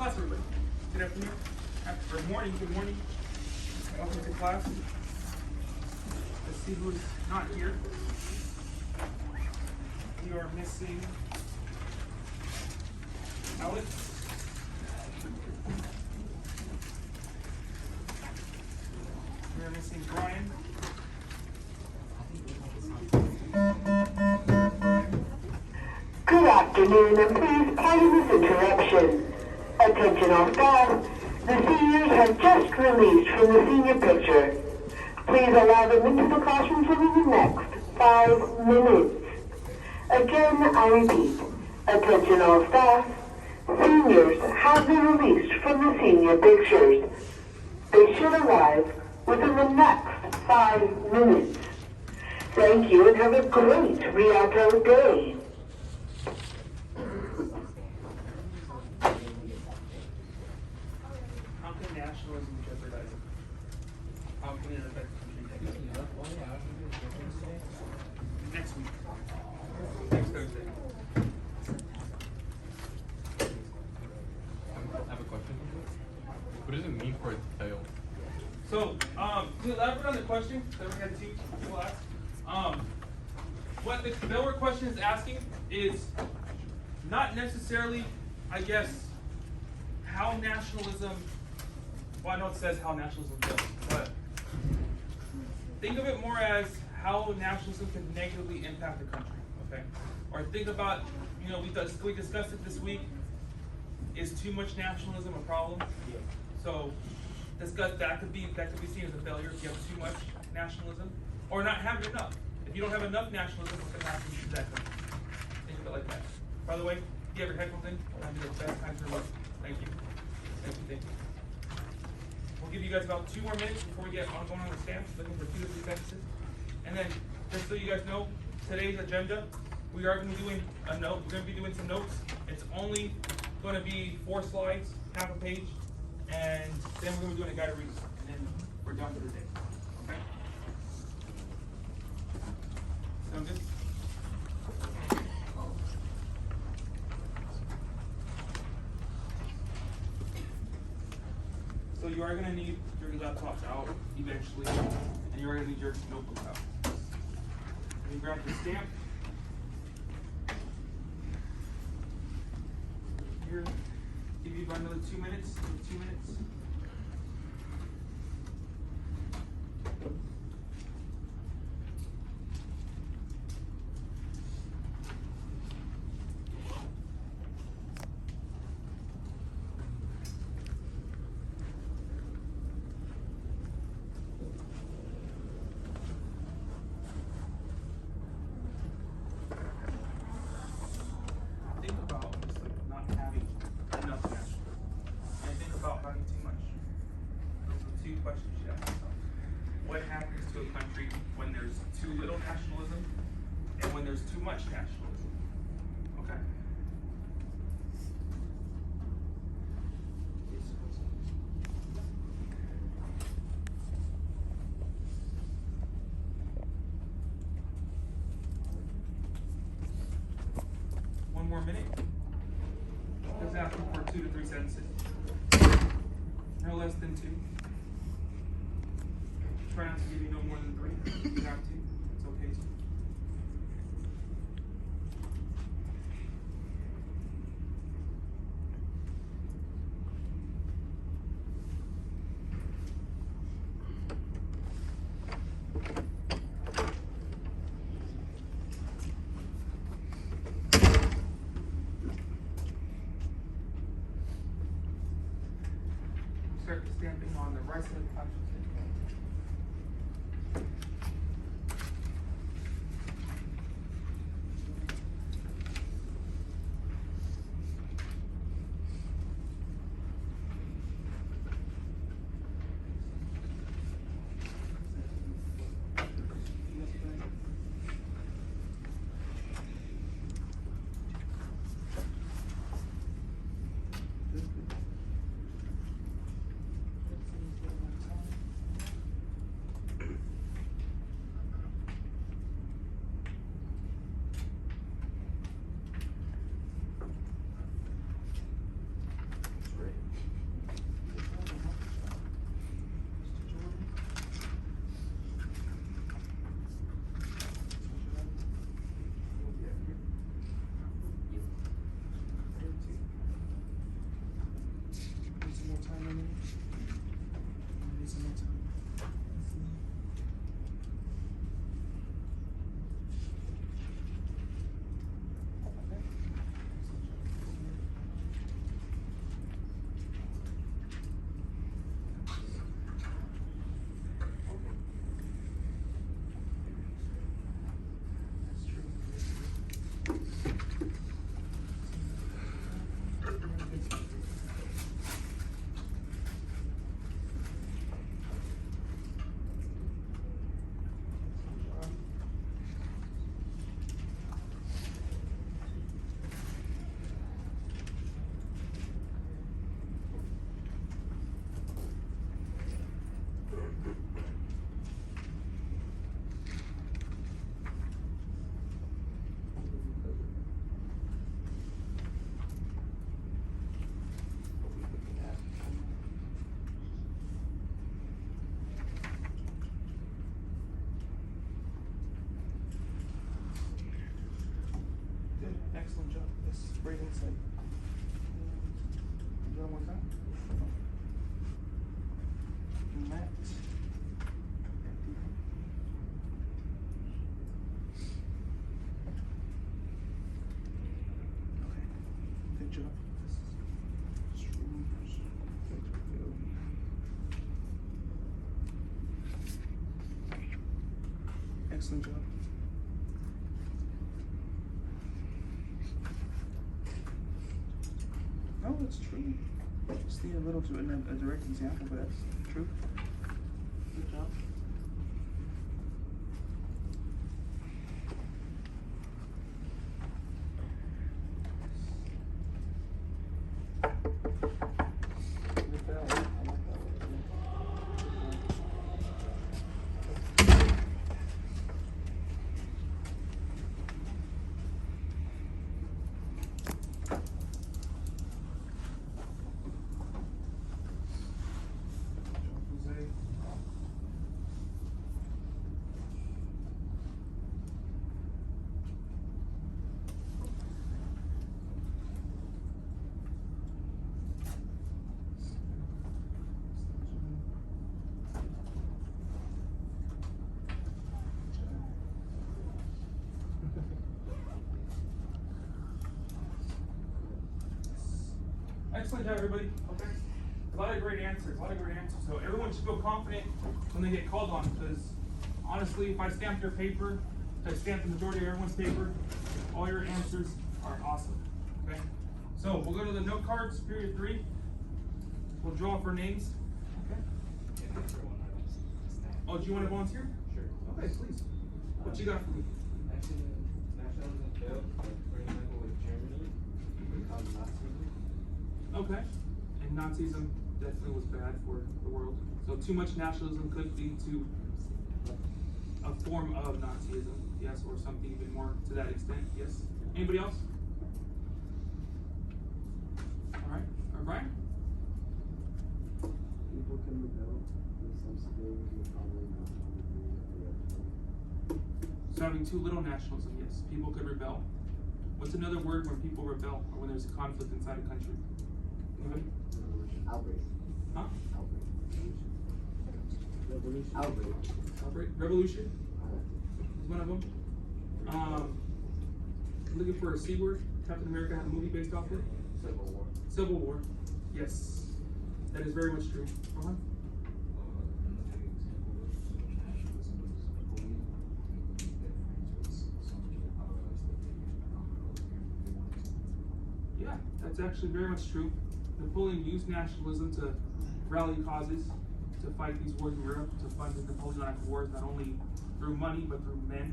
class, everybody. Good afternoon. Or morning. Good morning. Welcome to class. Let's see who's not here. We are missing Alex. We are missing Brian. Good afternoon, and please pardon this interruption. Attention all staff, the seniors have just released from the senior picture. Please allow them into the classrooms within the next 5 minutes. Again, I repeat, attention all staff, seniors have been released from the senior pictures. They should arrive within the next 5 minutes. Thank you and have a great Rialto day. How can nationalism jeopardize it? How can it affect the country next week? Next Thursday. I have a question. What does it mean for it to fail? So, to elaborate on the question that we had two people ask, what the Delaware question is asking is not necessarily, I guess, how nationalism, well, I know it says how nationalism fails, but think of it more as how nationalism can negatively impact the country, okay? Or think about, we discussed it this week, is too much nationalism a problem? So, discuss that could be seen as a failure if you have too much nationalism, or not having enough. If you don't have enough nationalism, what can happen to that country? Think of it like that. By the way, if you have your headphones in, that'd be the best time to look. Thank you. Thank you. We'll give you guys about 2 more minutes before we get on going on the stamps, looking for 2 to 3 sentences. And then, just so you guys know, today's agenda, we are going to be doing a note. We're going to be doing some notes. It's only going to be 4 slides, half a page, and then we're going to be doing a guide to read, and then we're done for the day. Okay? Sound good? So you are going to need your laptops out eventually, and you are going to need your notebooks out. You grab your stamp. Here, give you about another 2 minutes. 2 minutes. Think about just like not having enough national, and think about having too much. Those are 2 questions you should ask yourself. What happens to a country when there's too little nationalism and when there's too much nationalism? Okay. One more minute. Just asking for 2 to 3 sentences. No less than 2. Try not to give you no more than 3. If you have to, it's okay too. Start stamping on the right side of the classroom. everybody inside. Do that one more time. Matt. Okay. Good job. Excellent job. No, that's true. Just need a little to a direct example, but that's true. Good job. Good bell. I like that one. Jose. Excellent job, everybody. Okay. A lot of great answers. So everyone should feel confident when they get called on, because honestly, if I stamp your paper, if I stamp the majority of everyone's paper, all your answers are awesome. Okay. So we'll go to the note cards, period 3. We'll draw for names. Okay. Oh, do you want to volunteer? Sure. Okay, please. What you got for me? Nationalism failed, like, for example, with Germany, because Nazism. Okay. And Nazism definitely was bad for the world. So too much nationalism could lead to a form of Nazism, yes, or something even more to that extent, yes. Anybody else? All right. Brian? People can rebel with some severity and probably nationalism. So having too little nationalism, yes. People could rebel. What's another word when people rebel or when there's a conflict inside a country? Anybody? Outbreak. Huh? Outbreak. Revolution. Outbreak. Outbreak? Revolution? Is one of them. Looking for a C word. Captain America had a movie based off it. Civil War. Civil War. Yes. That is very much true. Yeah, that's actually very much true. Napoleon used nationalism to rally causes, to fight these wars in Europe, to fund the Napoleonic Wars, not only through money, but through men.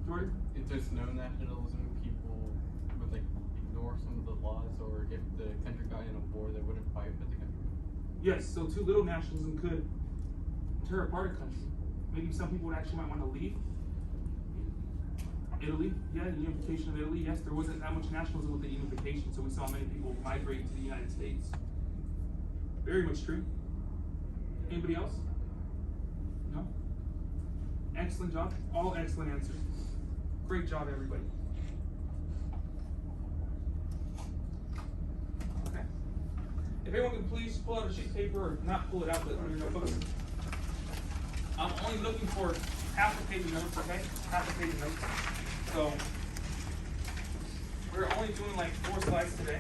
Jordan? If there's no nationalism, people would like ignore some of the laws, or if the country got in a war, they wouldn't fight for the country. Yes, so too little nationalism could tear apart a country. Maybe some people would actually might want to leave. Italy, yeah, the unification of Italy, yes, there wasn't that much nationalism with the unification, so we saw many people migrate to the United States. Very much true. Anybody else? No? Excellent job. All excellent answers. Great job, everybody. Okay. If everyone can please pull out a sheet of paper, or not pull it out, but your notebooks. I'm only looking for half a page of notes, okay? Half a page of notes. So, we're only doing like 4 slides today.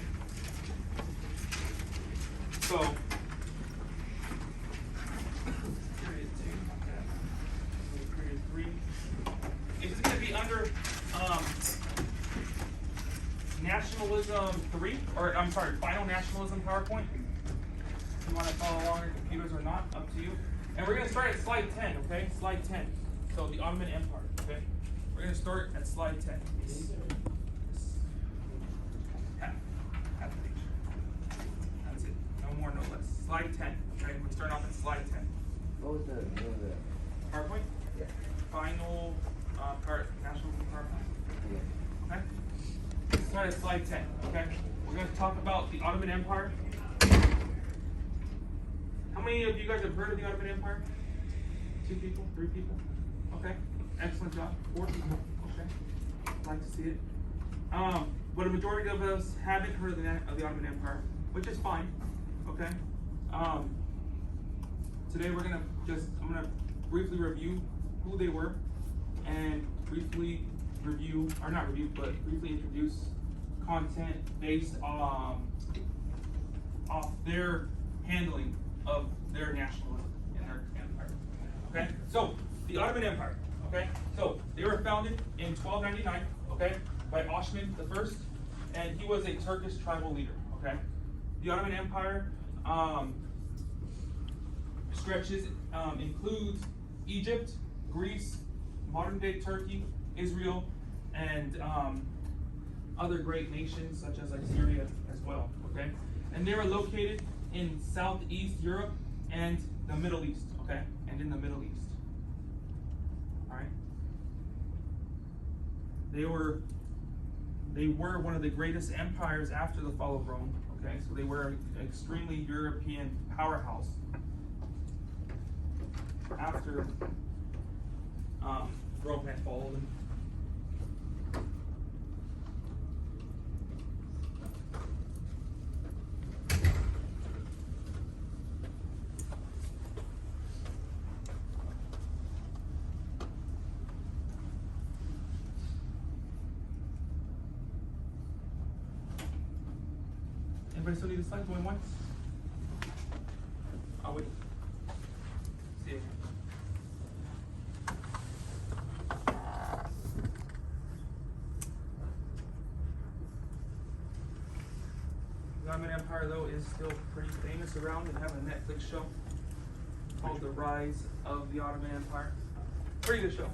So, period 2, okay. Period 3. Is this going to be under Nationalism 3? Or, I'm sorry, Final Nationalism PowerPoint? If you want to follow along your computers or not, up to you. And we're going to start at slide 10, okay? Slide 10. So, the Ottoman Empire, okay? We're going to start at slide 10. Half page. That's it. No more, no less. Slide 10. Okay, we start off at slide 10. What was the name of the? PowerPoint? Yeah. Final national PowerPoint. Yeah. Okay? Let's start at slide 10. Okay? We're going to talk about the Ottoman Empire. How many of you guys have heard of the Ottoman Empire? 2 people? 3 people? Okay. Excellent job. 4 people. Okay. Like to see it. but a majority of us haven't heard of the Ottoman Empire, which is fine. Okay. Today I'm gonna briefly review who they were, and briefly introduce content based off their handling of their nationalism and their empire. Okay, so the Ottoman Empire. Okay, so they were founded in 1299. Okay, by Osman I, and he was a Turkish tribal leader. Okay, the Ottoman Empire includes Egypt, Greece, modern-day Turkey, Israel, and other great nations such as like Syria as well. Okay, and they were located in Southeast Europe and the Middle East. Okay, and in the Middle East. All right. They were one of the greatest empires after the fall of Rome. Okay, so they were an extremely European powerhouse after Rome had fallen. Anybody still need the slide going once? I'll wait. See you. The Ottoman Empire, though, is still pretty famous around. They have a Netflix show called The Rise of the Ottoman Empire. Pretty good show.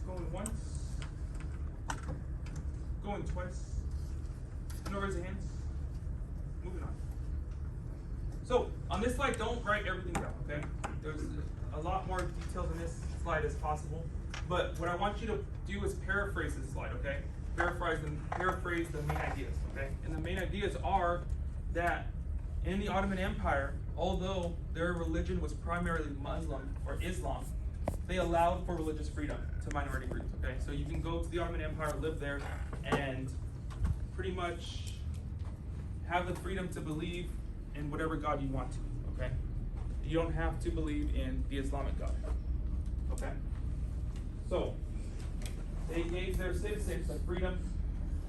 Going once. Going twice. No raise of hands. Moving on. So, on this slide, don't write everything down, okay? There's a lot more details in this slide as possible. But what I want you to do is paraphrase this slide, okay? Paraphrase the main ideas, okay? And the main ideas are that in the Ottoman Empire, although their religion was primarily Muslim or Islam, they allowed for religious freedom to minority groups, okay? So you can go to the Ottoman Empire, live there, and pretty much have the freedom to believe in whatever God you want to, okay? You don't have to believe in the Islamic God, okay? So, they gave their citizens the freedom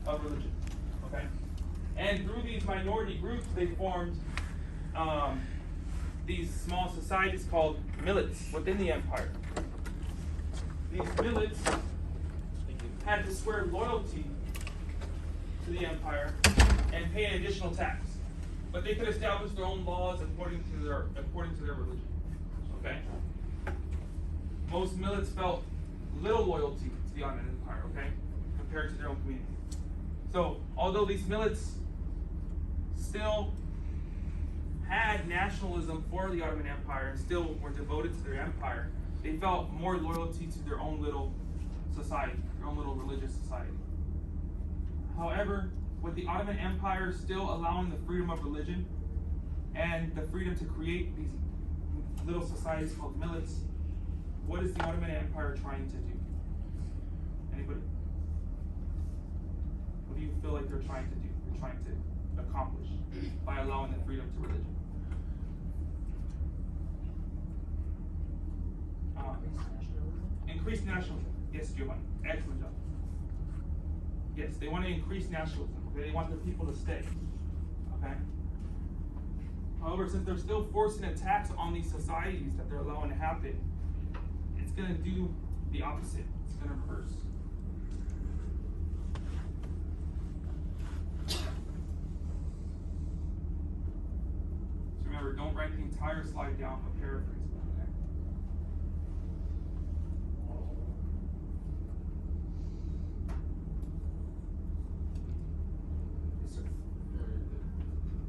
of religion, okay? And through these minority groups, they formed these small societies called millets within the empire. These millets had to swear loyalty to the empire and pay an additional tax. But they could establish their own laws according to their religion. Okay? Most millets felt little loyalty to the Ottoman Empire, okay, compared to their own community. So, although these millets still had nationalism for the Ottoman Empire and still were devoted to their empire, they felt more loyalty to their own little society, their own little religious society. However, with the Ottoman Empire still allowing the freedom of religion and the freedom to create these little societies called millets, what is the Ottoman Empire trying to do? Anybody? What do you feel like they're trying to do? They're trying to accomplish by allowing the freedom to religion? Increase nationalism. Yes, Giovanni. Excellent job. Yes, they want to increase nationalism. Okay, they want their people to stay. Okay. However, since they're still forcing a tax on these societies that they're allowing to happen, it's going to do the opposite. It's going to reverse. So remember, don't write the entire slide down, but paraphrase it. Okay? Yes, sir.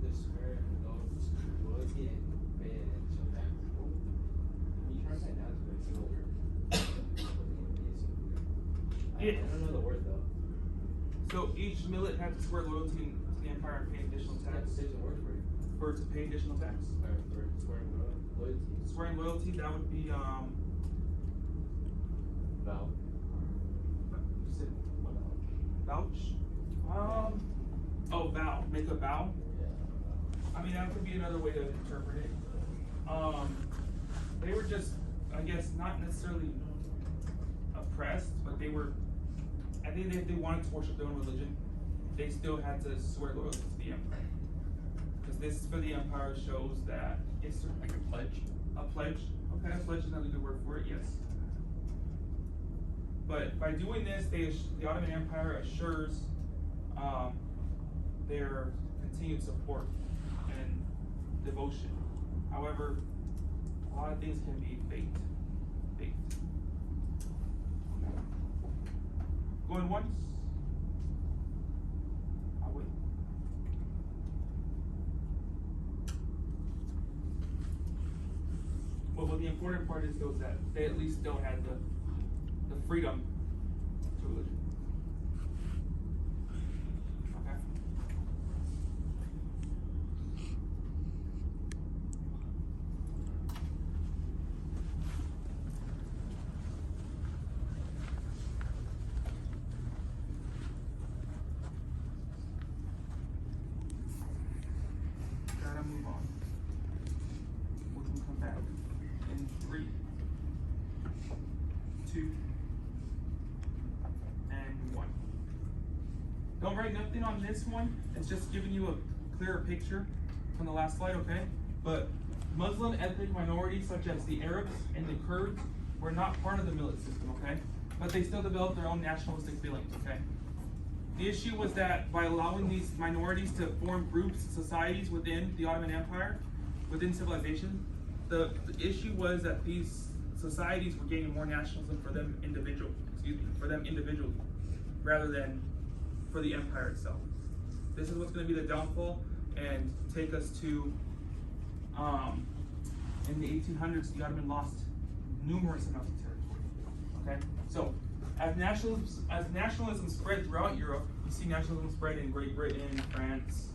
This square adults would get paid so that you try to say that to make it over. I don't know the word though. So each millet had to swear loyalty to the empire and pay additional That's tax. a word for it. for to pay additional tax. Or for swearing loyalty. Swearing loyalty, that would be Val. you said what? Vouch? Oh, vow. Make a vow. Yeah. I mean, that could be another way to interpret it. They were just, I guess, not necessarily oppressed, but they were, I think they wanted to worship their own religion. They still had to swear loyalty to the empire. Because this for the empire shows that it's Like a pledge. a pledge. Okay, a pledge is another good word for it, yes. But by doing this, the Ottoman Empire assures their continued support and devotion. However, a lot of things can be faked. Going once? I'll wait. Well, the important part is though is that they at least still had the freedom to religion. Okay. Gotta move on. We can come back in 3, 2, and 1. Don't write nothing on this one. It's just giving you a clearer picture from the last slide, okay? But Muslim ethnic minorities such as the Arabs and the Kurds were not part of the millet system, okay? But they still developed their own nationalistic feelings, okay? The issue was that by allowing these minorities to form groups, societies within the Ottoman Empire, within civilization, the issue was that these societies were gaining more nationalism for them individually, rather than for the empire itself. This is what's going to be the downfall and take us to, in the 1800s, the Ottoman lost numerous amounts of territory. Okay, so as nationalism spread throughout Europe, you see nationalism spread in Great Britain, France,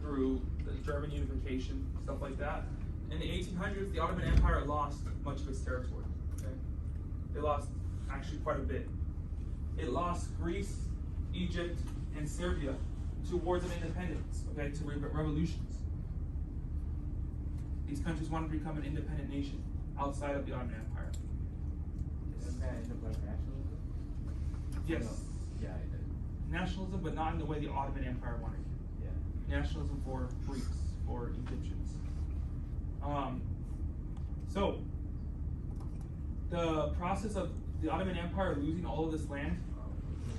through the German unification, stuff like that. In the 1800s, the Ottoman Empire lost much of its territory. Okay, they lost actually quite a bit. It lost Greece, Egypt, and Serbia to wars of independence. Okay, to revolutions. These countries wanted to become an independent nation outside of the Ottoman Empire. Isn't that end up like nationalism? Yes, Yeah, it did. nationalism, but not in the way the Ottoman Empire wanted. Yeah. Nationalism for Greeks, for Egyptians. So, the process of the Ottoman Empire losing all of this land,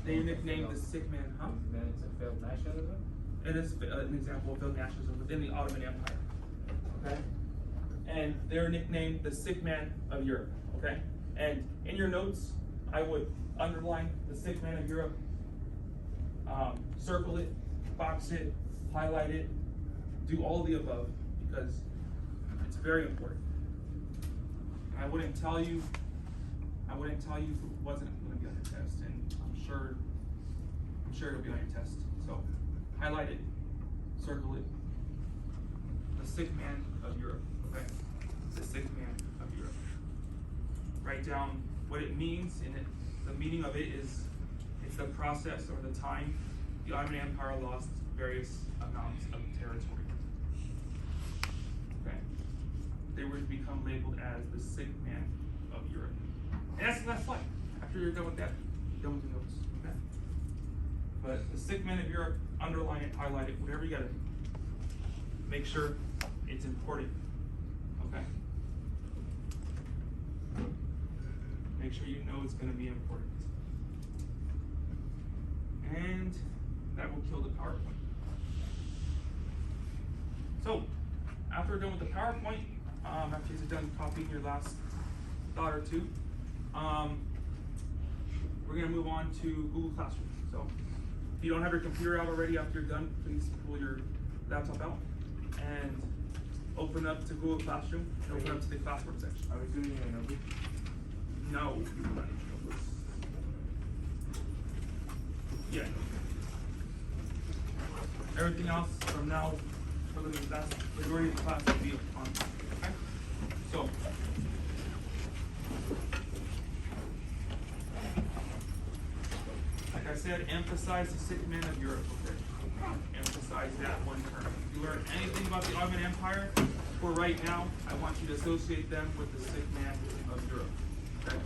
they nicknamed the sick man, huh? Then it's a failed nationalism? It is an example of failed nationalism within the Ottoman Empire. Okay? And they're nicknamed the sick man of Europe. Okay? And in your notes, I would underline the sick man of Europe, circle it, box it, highlight it, do all of the above, because it's very important. I wouldn't tell you if it wasn't going to be on your test, and I'm sure it'll be on your test. So highlight it, circle it. The sick man of Europe. Okay, the sick man of Europe. Write down what it means, and the meaning of it is it's the process or the time the Ottoman Empire lost various amounts of territory. Okay, they were to become labeled as the sick man of Europe. And that's the last slide. After you're done with that, you're done with the notes. Okay. But the sick man of Europe, underline it, highlight it, whatever you gotta do. Make sure it's important. Okay. Make sure you know it's gonna be important. And that will kill the PowerPoint. So, after we're done with the PowerPoint, after you're done copying your last thought or two, we're gonna move on to Google Classroom. So, if you don't have your computer out already after you're done, please pull your laptop out and open up to Google Classroom and open up to the classwork section. Are we doing it in a notebook? No, you do not need notebooks. Yeah. Everything else from now, for the vast majority of the class will be on. Okay? So, like I said, emphasize the sick man of Europe. Okay? Emphasize that one term. If you learn anything about the Ottoman Empire, for right now, I want you to associate them with the sick man of Europe. Okay?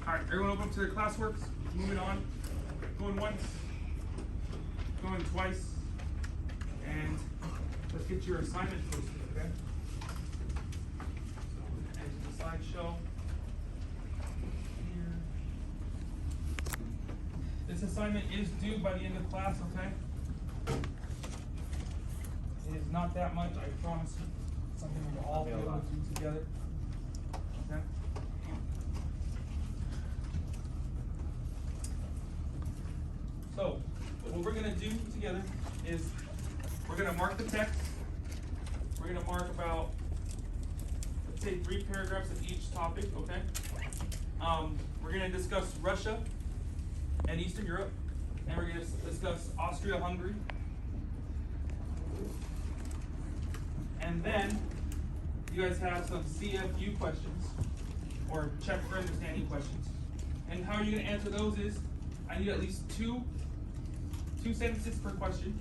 Alright, everyone open up to their classworks. Moving on. Going once. Going twice. And let's get your assignment posted, okay? So we're gonna exit the slideshow. Here. This assignment is due by the end of class, okay? It is not that much, I promise you. Something we'll all be able to do together. Okay? So, what we're gonna do together is we're gonna mark the text. We're gonna mark about, let's say, 3 paragraphs of each topic, okay? We're gonna discuss Russia and Eastern Europe, and we're gonna discuss Austria-Hungary. And then you guys have some CFU questions, or check for understanding questions. And how you're gonna answer those is, I need at least two sentences per question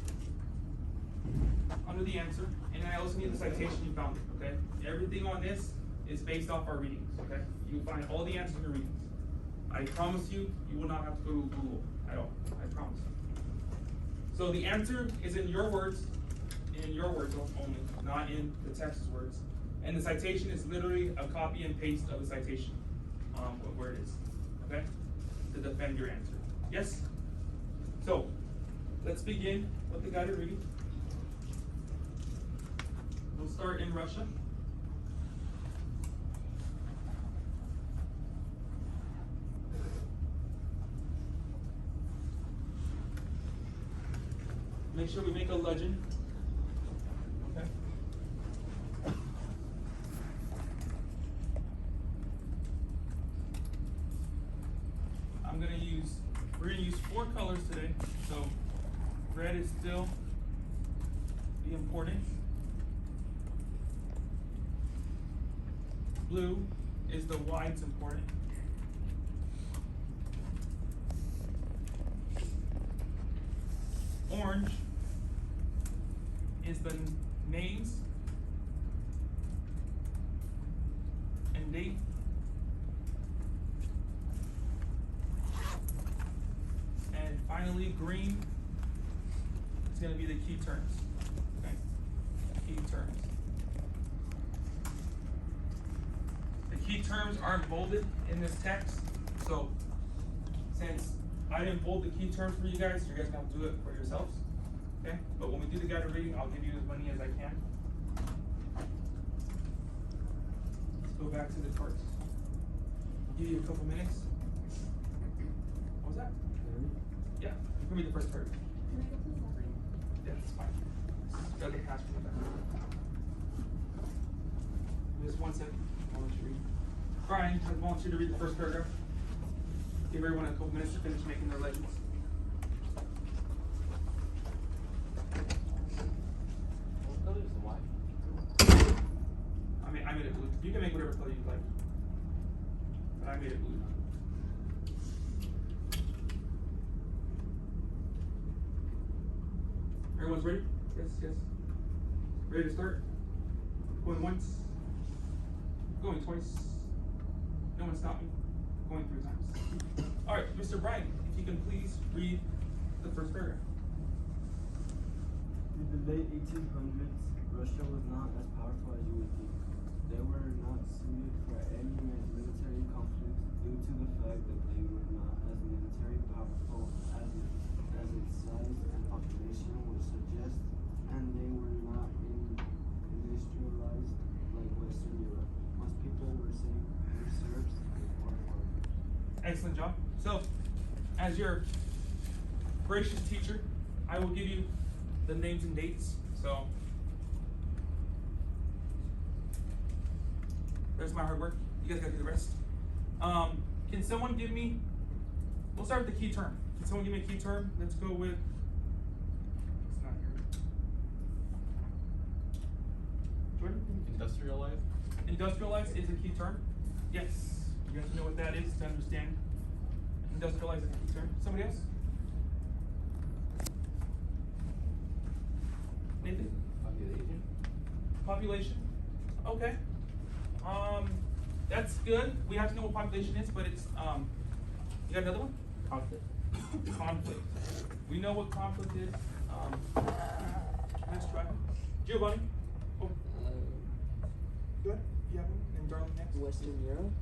under the answer, and then I also need the citation you found it, okay? Everything on this is based off our readings, okay? You find all the answers in your readings. I promise you, you will not have to go to Google at all, I promise. So the answer is in your words only, not in the text's words. And the citation is literally a copy and paste of the citation, where it is, okay? To defend your answer. Yes? So, let's begin with the guided reading. We'll start in Russia. Make sure we make a legend. Okay. We're gonna use 4 colors today. So red is still the important. Blue is the why it's important. Orange is the names and date. And finally, green is going to be the key terms. Okay? Key terms. The key terms aren't bolded in this text, so since I didn't bold the key terms for you guys have to do it for yourselves. Okay? But when we do the guided reading, I'll give you as many as I can. Let's go back to the charts. I'll give you a couple minutes. What was that? Yeah, you can read the first paragraph. Yeah, it's fine. Gotta get past from the back. Just 1 second. I'll let you read. Brian, I want you to read the first paragraph. Give everyone a couple minutes to finish making their legends. What color is the white? I made it blue. You can make whatever color you like. But I made it blue. Everyone's ready? Yes, yes. Ready to start? Going once. Going twice. No one stop me. Going 3 times. All right, Mr. Brian, if you can please read the first paragraph. In the late 1800s, Russia was not as powerful as you would think. They were not suited for any military conflict due to the fact that they were not as military powerful as its size and population would suggest, and they were not industrialized like Western Europe. Most people were Serbs or foreigners. Excellent job. So, as your gracious teacher, I will give you the names and dates. So, there's my hard work. You guys gotta do the rest. Can someone give me, we'll start with the key term. Can someone give me a key term? Let's go with, it's not here. Jordan? Industrialized. Industrialized is a key term. Yes. You guys know what that is to understand. Industrialized is a key term. Somebody else? Nathan? Population. Population. Okay. That's good. We have to know what population is, but it's you got another one? Conflict. Conflict. We know what conflict is. Let's try. Giovanni. Oh, go ahead. You have one? And Darling next. Western Europe.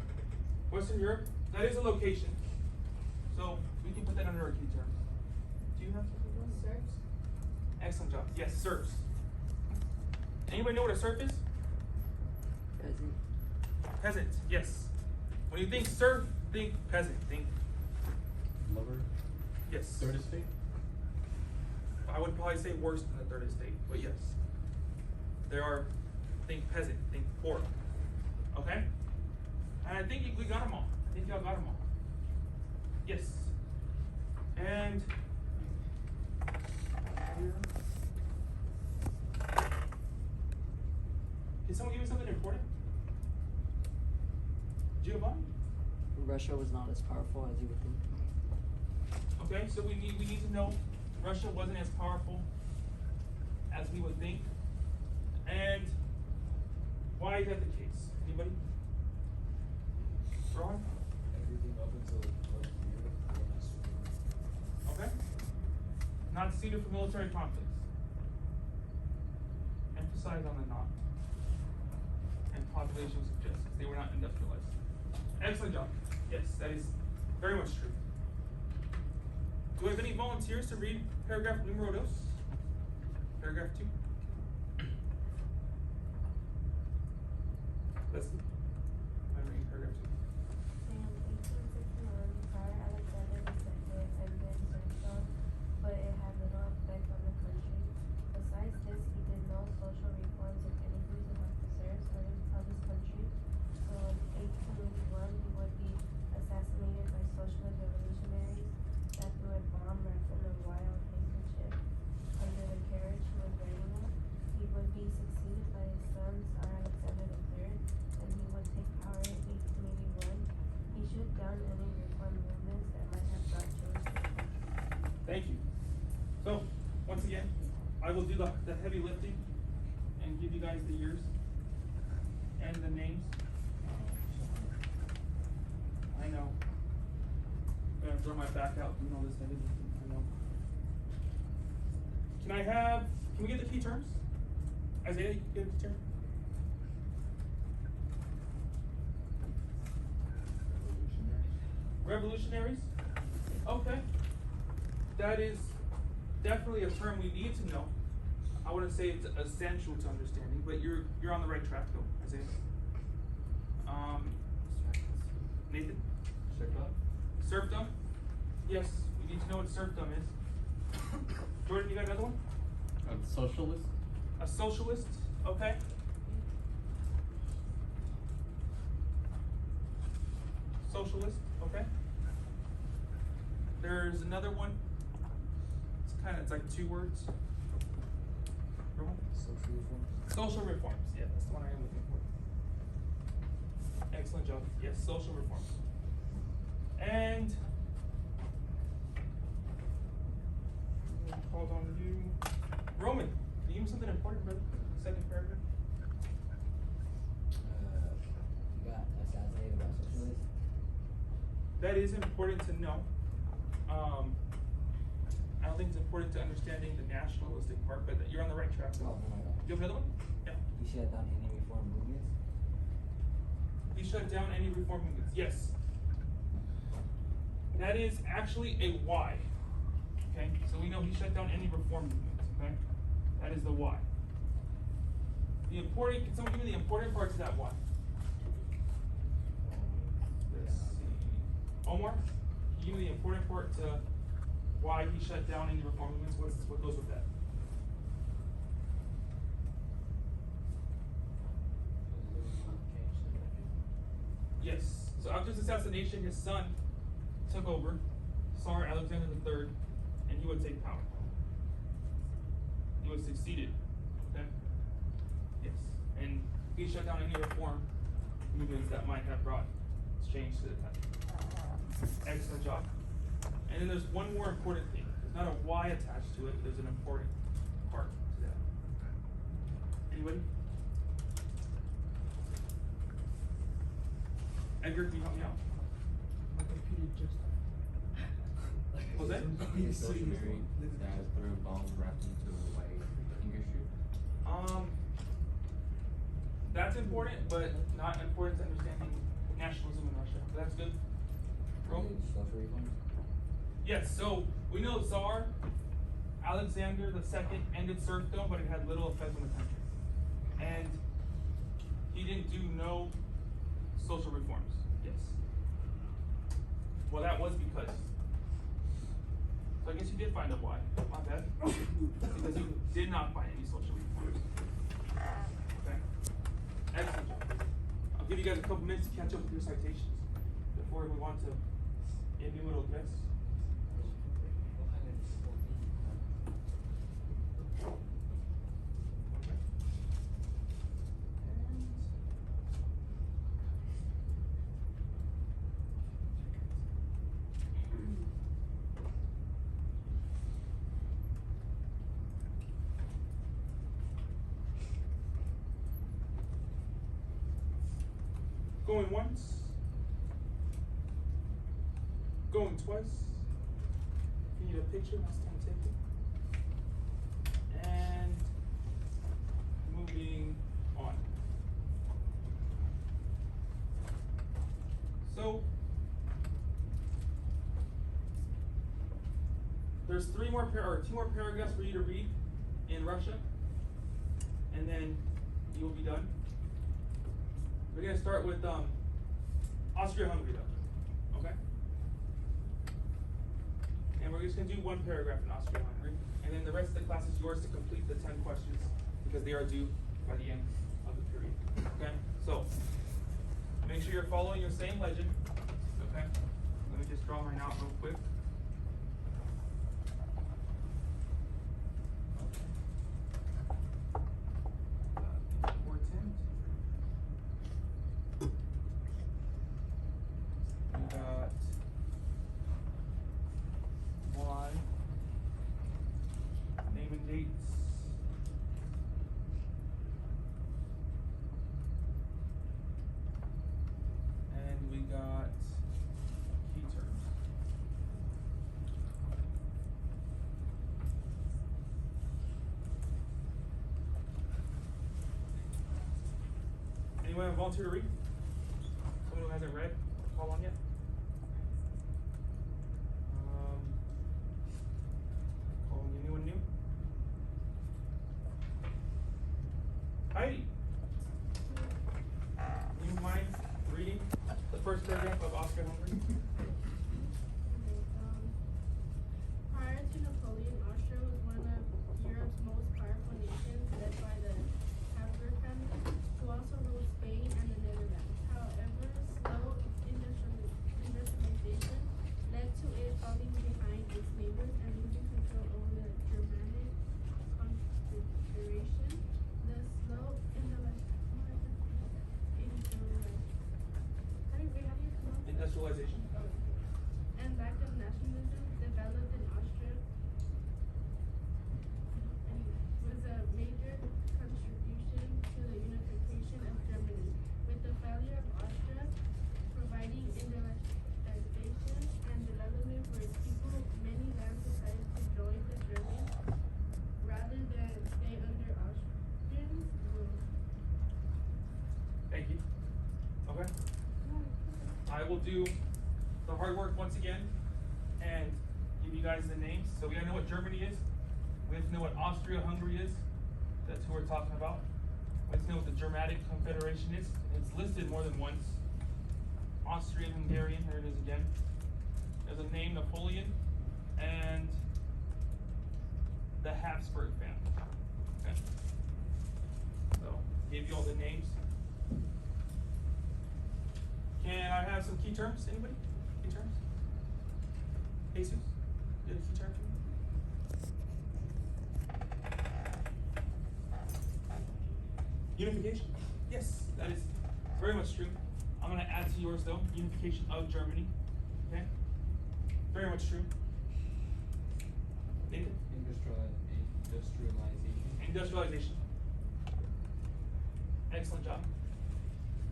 Western Europe. That is a location. So we can put that under a key term. Do you have something else? Serbs. Excellent job. Yes, serfs. Anybody know what a serf is? Peasant. Peasant. Yes. When you think serf, think peasant. Think Lover. yes. Third estate. I would probably say worse than the third estate, but yes. There are, think peasant, think poor. Okay? And I think we got them all. I think y'all got them all. Yes. And here. Can someone give me something important? Giovanni? Russia was not as powerful as you would think. Okay, so we need to know Russia wasn't as powerful as we would think. And why is that the case? Anybody? Rowan? Everything up until North Europe was Okay. Not suited for military conflicts. Emphasize on the not. And population suggests they were not industrialized. Excellent job. Yes, that is very much true. Do I have any volunteers to read paragraph numero dos? Paragraph 2. Leslie? Am I reading paragraph 2? In 1861, Tsar Alexander II ended serfdom, but it had little effect on the country. Besides this, he did no social reforms or anything to help the serfs of his country. So in 1881, he would be assassinated by socialist revolutionaries that threw a bomb wrapped in a wild handkerchief under the carriage he was riding on. He would be succeeded by his son, Tsar Alexander III, and he would take power in 1881. He shut down any reform movements that might have brought change to the country. Thank you. So, once again, I will do the heavy lifting and give you guys the years and the names. I know. I'm gonna throw my back out doing all this heavy lifting. I know. Can we get the key terms? Isaiah, you can get a key term? Revolutionaries? Okay. That is definitely a term we need to know. I wouldn't say it's essential to understanding, but you're on the right track though, Isaiah. Nathan? Serfdom. Serfdom? Yes, we need to know what serfdom is. Jordan, you got another one? Socialist. A socialist? Okay. Socialist, okay. There's another one. It's like 2 words. Rowan? social reforms. Social reforms. Yeah, that's the one I am looking for. Excellent job. Yes, social reforms. And hold on you. Roman, can you give me something important, brother? Second paragraph. You got assassinated about socialists. That is important to know. I don't think it's important to understanding the nationalistic part, but you're on the right track. No. You have another one? Yeah. You shut down any reform movements. He shut down any reform movements. Yes. That is actually a why. Okay? So we know he shut down any reform movements. Okay? That is the why. The important, can someone give me the important parts of that why? Let's see. Omar, can you give me the important part to why he shut down any reform movements? What goes with that? Yes. So after his assassination, his son took over, Tsar Alexander III, and he would take power. He was succeeded. Okay? Yes. And he shut down any reform movements that might have brought change to the country. Excellent job. And then there's one more important thing. There's not a why attached to it, there's an important part to that. Anybody? Edgar, can you help me out? My computer just. What was that? Social Mary that threw a bomb wrapped into a white finger shoe. That's important, but not important to understanding nationalism in Russia. But that's good. Rome? Social reforms? Yes, so we know Tsar Alexander II ended serfdom, but it had little effect on the country. And he didn't do no social reforms. Yes. Well, that was because. So I guess you did find out why. My bad. Because you did not find any social reforms. Okay? Excellent job. I'll give you guys a couple minutes to catch up with your citations before we move on to el número 3. Going once, going twice. If you need a picture, next time take it. And moving on. So there's two more paragraphs for you to read in Russia, and then you'll be done. We're gonna start with Austria-Hungary though, okay? And we're just gonna do one paragraph in Austria-Hungary, and then the rest of the class is yours to complete the 10 questions because they are due by the end of the period, okay? So, make sure you're following your same legend, okay? Let me just draw mine out real quick. Important. We got Y, name and dates. And we got key terms. Anyone volunteer to read? Someone who hasn't read, call on yet? Calling anyone new? Heidi, do you mind reading the first paragraph of Austria-Hungary? Prior to Napoleon, Austria was one of Europe's most powerful nations, led by the Habsburg family, who also ruled Spain and the Netherlands. However, slow industrialization led to it falling behind its neighbors and losing control over the Germanic Confederation. The slow Industrialization. and lack of nationalism developed in Austria was a major contribution to the unification of Germany. With the failure of Austria providing industrialization and development for its people, many lands decided to join the Germans rather than stay under Austrian rule. Thank you. Okay. I will do the hard work once again and give you guys the names. So we gotta know what Germany is. We have to know what Austria-Hungary is. That's who we're talking about. We have to know what the Germanic Confederation is. It's listed more than once. Austrian-Hungarian, there it is again. There's a name Napoleon and the Habsburg family. Okay. So give you all the names. Can I have some key terms? Anybody? Key terms? Jesus? Did a key term for me? Unification. Yes, that is very much true. I'm gonna add to yours though. Unification of Germany. Okay? Very much true. Nathan? Industrialization. Industrialization. Excellent job.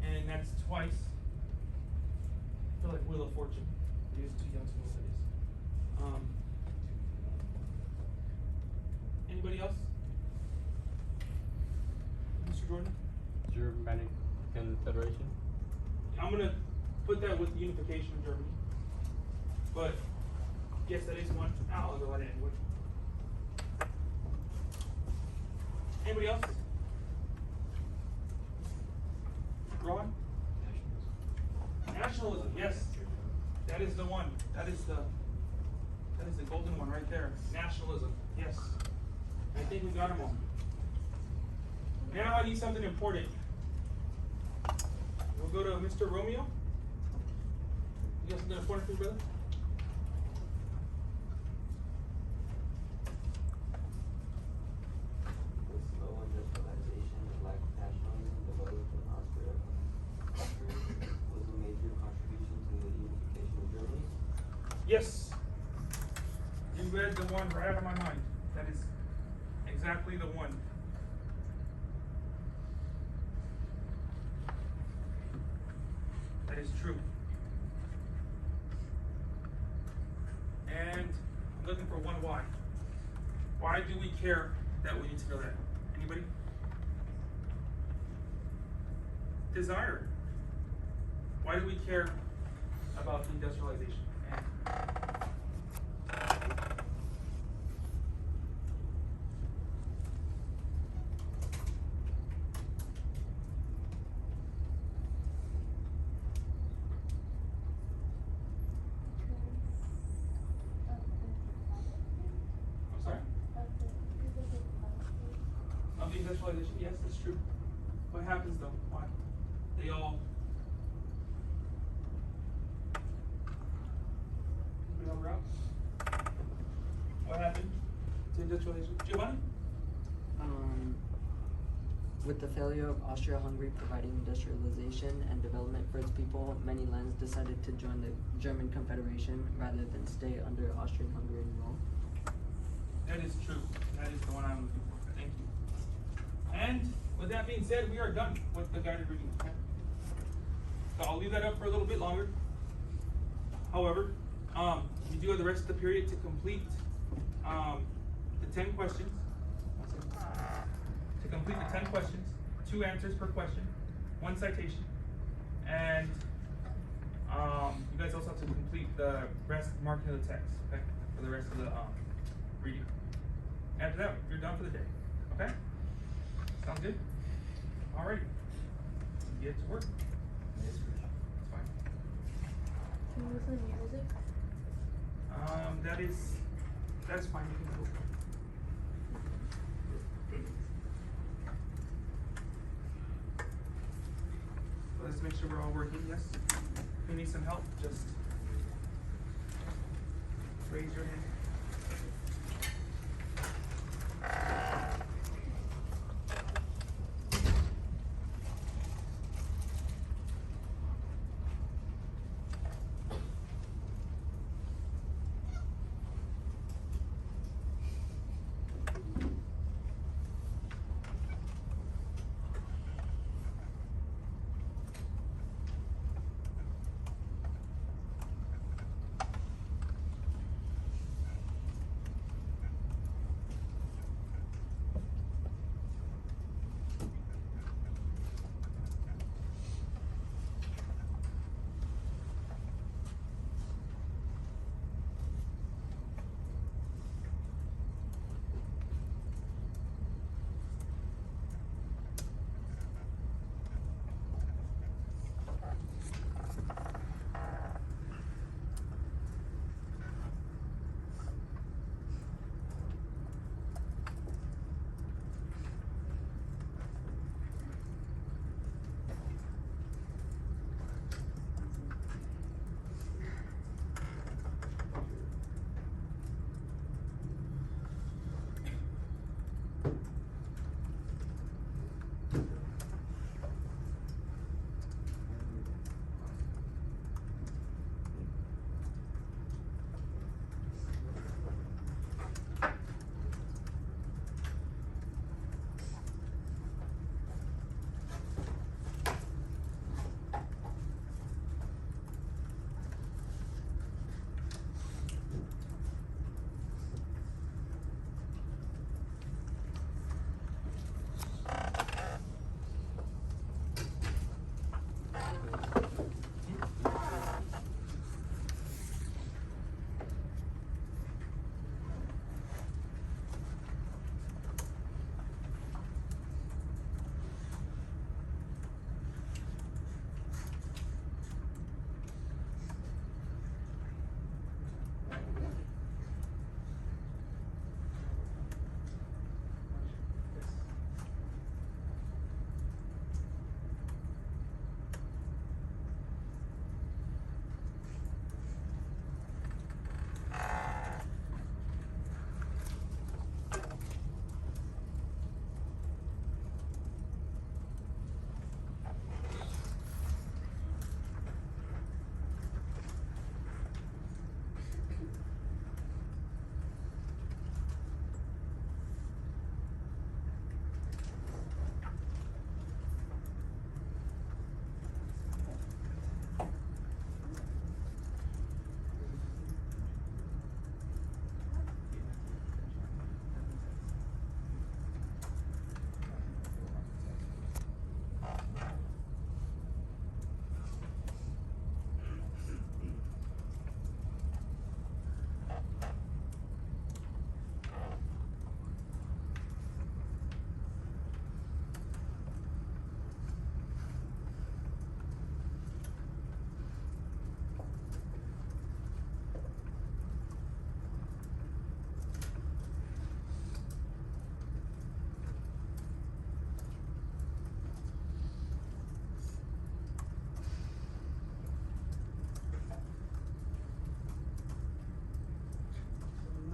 And that's twice. I feel like Wheel of Fortune. You're too young to know what that is. Anybody else? Mr. Jordan? Germanic Confederation. I'm gonna put that with the unification of Germany. But yes, that is one. I'll go ahead and anyway. Anybody else? Ron? Nationalism, yes. That is the one. That is the golden one right there. Nationalism, yes. I think we got them all. Now I need something important. We'll go to Mr. Romeo. You got something important for me, brother? The slow industrialization and lack of nationalism developed in Austria was a major contribution to the unification of Germany. Yes. You read the one right out of my mind. That is exactly the one. That is true. And I'm looking for one why. Why do we care that we need to know that? Anybody? Desire. Why do we care about the industrialization? I'm sorry? Of the industrialization? Yes, that's true. What happens though? Why? They all. Anybody help her out? What happened to industrialization? Giovanni? With the failure of Austria-Hungary providing industrialization and development for its people, many lands decided to join the German Confederation rather than stay under Austrian-Hungarian rule. That is true. That is the one I'm looking for. Thank you. And with that being said, we are done with the guided reading. Okay? So I'll leave that up for a little bit longer. However, you do have the rest of the period to complete the 10 questions. To complete the 10 questions, 2 answers per question, 1 citation, and you guys also have to complete the rest marking of the text, okay, for the rest of the reading. After that, you're done for the day, okay? Sounds good? Alrighty, get to work. It's fine. Can you listen to music? That's fine. You can go. Let's make sure we're all working. Yes. If you need some help, just raise your hand.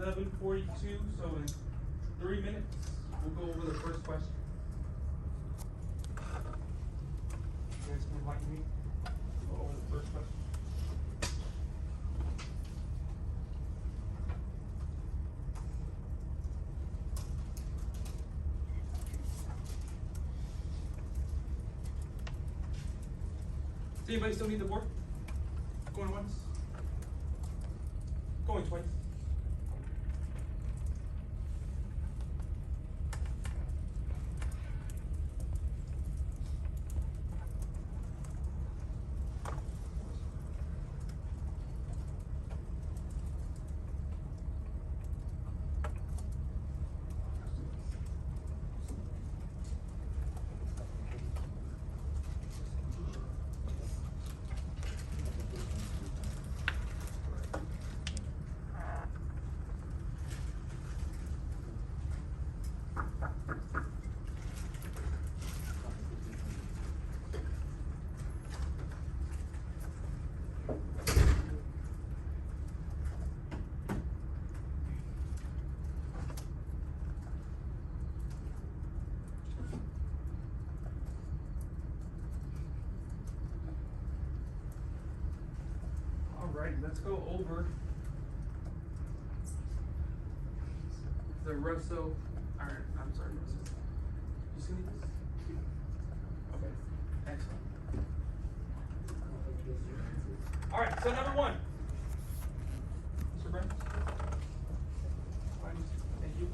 11:42, so in 3 minutes, we'll go over the first question. You guys can enlighten me? Go over the first question. Does anybody still need the board? Going once? Going twice? Alright, let's go over the Russo, alright, I'm sorry, Russo. You see this? Okay, excellent. Alright, so number one. Mr. Burns? Thank you.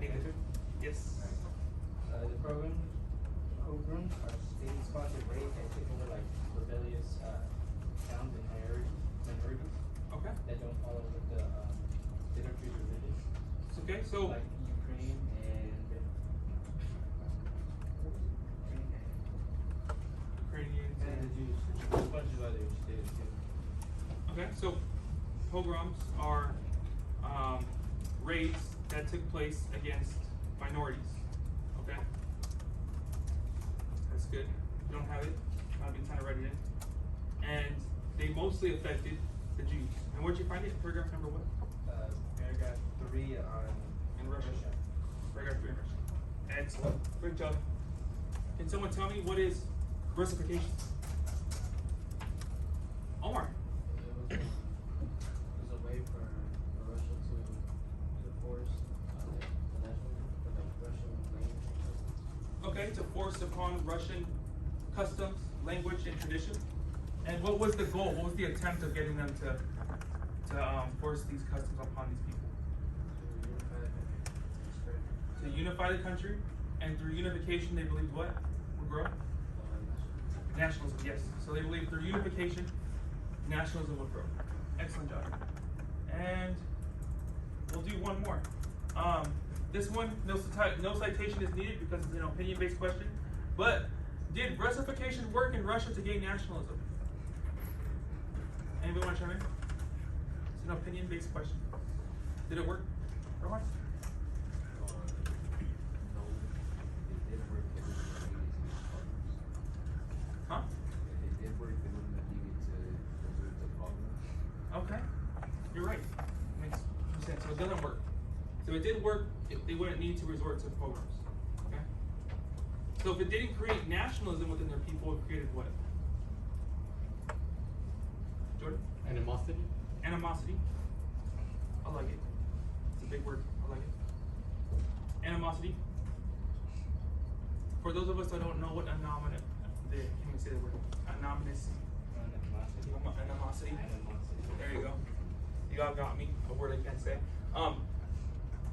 Negative? Yes. The programs are state-sponsored rape that take over like rebellious towns and minorities Okay, that don't follow with the territory religion, it's okay, so, like Ukraine and Ukrainians the Jews. A bunch of other states too. okay, so pogroms are, raids that took place against minorities, okay? That's good. If you don't have it, I'll be trying to write it in. And they mostly affected the Jews. And where'd you find it? Paragraph number what? Paragraph 3 on In Russia. Paragraph 3 in Russia. Excellent. Great job. Can someone tell me what is Russification? Omar. It was a way for Russia to force the national, like Russian language and customs. Okay, to force upon Russian customs, language, and tradition. And what was the goal? What was the attempt of getting them to force these customs upon these people? To unify the country, and through unification, they believed what would grow? Nationalism, yes. So they believed through unification, nationalism would grow. Excellent job. And we'll do one more. This one, no citation is needed because it's an opinion-based question. But did Russification work in Russia to gain nationalism? Anybody want to chime in? It's an opinion-based question. Did it work? Roman? Huh? Okay, you're right. Makes sense. So it doesn't work. So it did work if they wouldn't need to resort to pogroms. Okay. So if it didn't create nationalism within their people, it created what? Jordan? Animosity? Animosity. I like it. It's a big word. I like it. Animosity. For those of us that don't know what can we say the word? Animosity. There you go. You all got me. A word I can't say.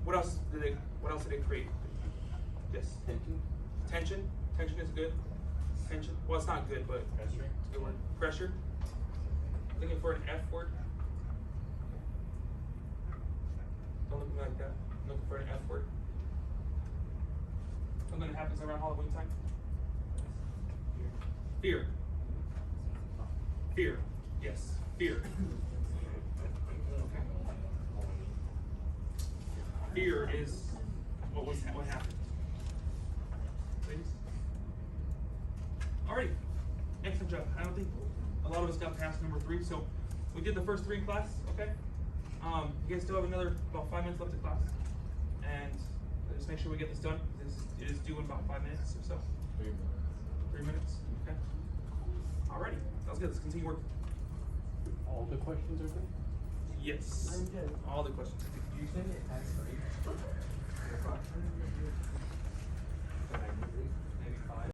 What else did it create? Yes. Tension. Tension is good. Tension. Well, it's not good, but Pressure. it's a good word. Pressure. Looking for an F word. Don't look at me like that. I'm looking for an F word. Something that happens around Halloween time. Fear. Fear. Yes. Fear. Okay. Fear is what happened. Ladies? Alrighty. Excellent job. I don't think a lot of us got past number 3, so we did the first 3 in class, okay? You guys still have another about 5 minutes left of class. And just make sure we get this done. It is due in about 5 minutes or so. 3 minutes. 3 minutes, okay? Alrighty, sounds good, let's continue working. All the questions are good? Yes, I'm good. all the questions. You said it has 3. Approximately.